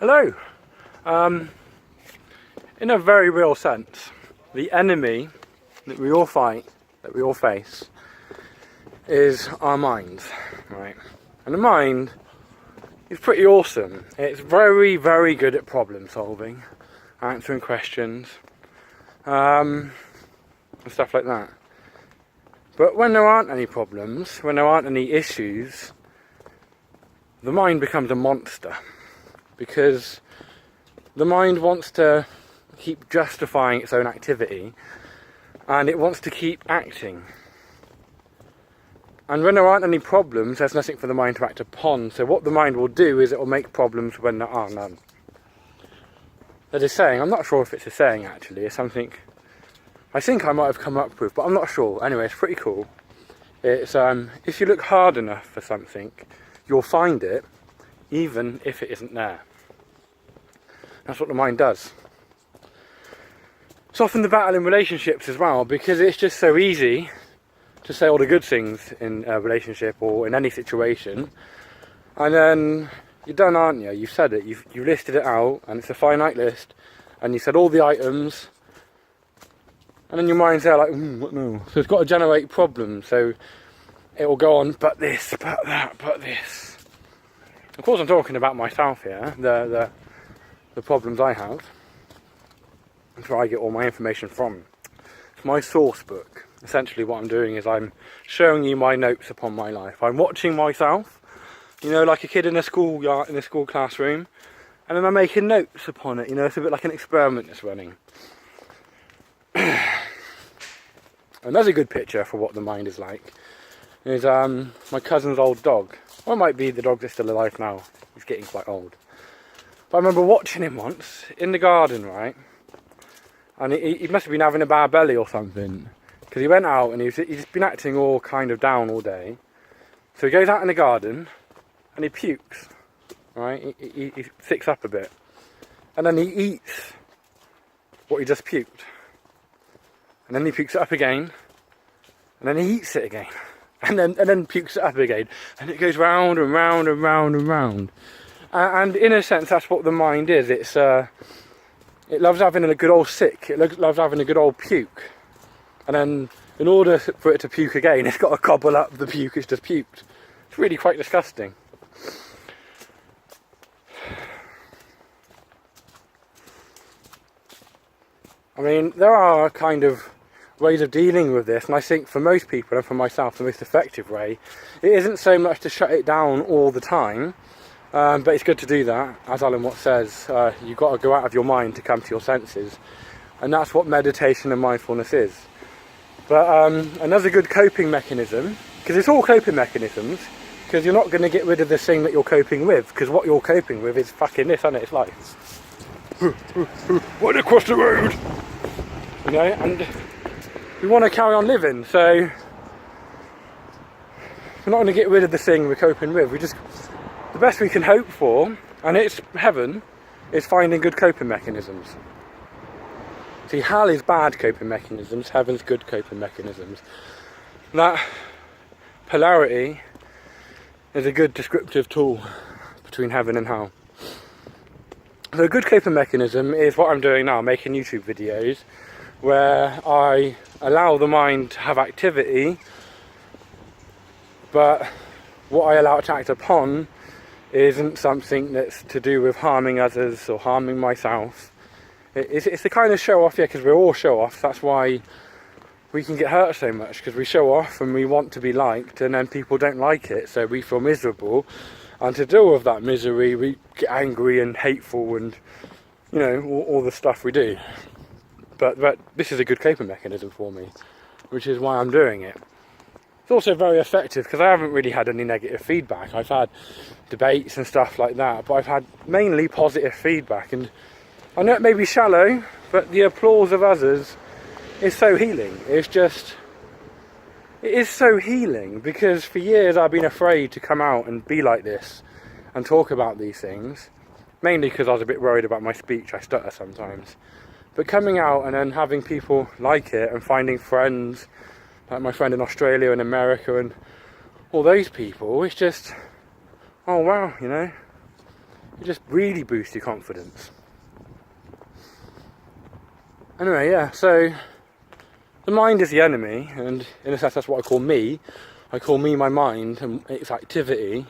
Hello. In a very real sense, the enemy that we all fight, that we all face, is our mind, right? And the mind is pretty awesome. It's very, very good at problem solving, answering questions, and stuff like that. But when there aren't any problems, when there aren't any issues, the mind becomes a monster. Because the mind wants to keep justifying its own activity, and it wants to keep acting. And when there aren't any problems, there's nothing for the mind to act upon. So what the mind will do is it will make problems when there are none. That is saying, I'm not sure if it's a saying actually, it's something I think I might have come up with, but I'm not sure. Anyway, it's pretty cool. It's if you look hard enough for something, you'll find it, even if it isn't there. That's what the mind does. It's often the battle in relationships as well, because it's just so easy to say all the good things in a relationship or in any situation, and then you're done, aren't you? You've said it, you've listed it out, and it's a finite list, and you said all the items, and then your mind's there like, what no? So it's got to generate problems, so it will go on, but this, but that, but this. Of course I'm talking about myself here, the problems I have. That's where I get all my information from. It's my source book. Essentially what I'm doing is I'm showing you my notes upon my life. I'm watching myself, you know, like a kid in a school classroom, and then I'm making notes upon it, you know, it's a bit like an experiment that's running. Another good picture for what the mind is like is my cousin's old dog. Or it might be the dog that's still alive now. He's getting quite old. But I remember watching him once in the garden, right? And he must have been having a bad belly or something. Because he went out and he's been acting all kind of down all day. So he goes out in the garden and he pukes, right? He sicks up a bit. And then he eats what he just puked. And then he pukes it up again. And then he eats it again. And then pukes it up again. And it goes round and round and round and round. And in a sense, that's what the mind is. It loves having a good old sick. It loves having a good old puke. And then, in order for it to puke again, it's got to gobble up the puke it's just puked. It's really quite disgusting. I mean, there are kind of ways of dealing with this, and I think for most people, and for myself, the most effective way, it isn't so much to shut it down all the time, but it's good to do that. As Alan Watts says, you've got to go out of your mind to come to your senses, and that's what meditation and mindfulness is. But another good coping mechanism, because it's all coping mechanisms, because you're not going to get rid of this thing that you're coping with, because what you're coping with is fucking this, isn't it? It's life. What across the road? You know, and we want to carry on living, so we're not going to get rid of the thing we're coping with. The best we can hope for, and it's heaven, is finding good coping mechanisms. See, hell is bad coping mechanisms, heaven's good coping mechanisms. That polarity is a good descriptive tool between heaven and hell. So a good coping mechanism is what I'm doing now, making YouTube videos, where I allow the mind to have activity, but what I allow it to act upon isn't something that's to do with harming others or harming myself. It's the kind of show off, yeah, because we're all show offs. That's why we can get hurt so much, because we show off and we want to be liked, and then people don't like it, so we feel miserable. And to deal with that misery, we get angry and hateful and, you know, all the stuff we do. But this is a good coping mechanism for me, which is why I'm doing it. It's also very effective because I haven't really had any negative feedback. I've had debates and stuff like that, but I've had mainly positive feedback. And I know it may be shallow, but the applause of others is so healing. It is so healing, because for years I've been afraid to come out and be like this and talk about these things, mainly because I was a bit worried about my speech. I stutter sometimes. But coming out and then having people like it and finding friends, like my friend in Australia and America and all those people, it's just, oh wow, you know, It just really boosts your confidence. Anyway, yeah, so the mind is the enemy, and in a sense that's what I call me. I call me my mind and its activity,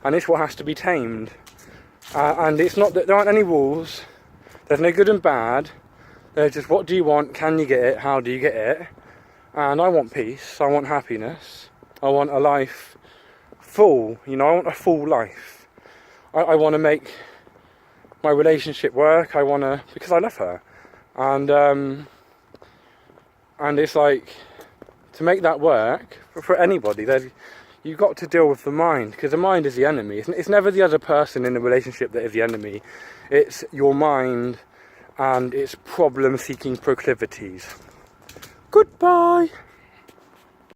and it's what has to be tamed. And it's not that there aren't any rules, there's no good and bad, there's just what do you want, can you get it, how do you get it? And I want peace, I want happiness, I want a life full, I want a full life. I want to make my relationship work, because I love her. And it's like, to make that work, for anybody, you've got to deal with the mind, because the mind is the enemy. It's never the other person in the relationship that is the enemy. It's your mind and its problem-seeking proclivities. Goodbye!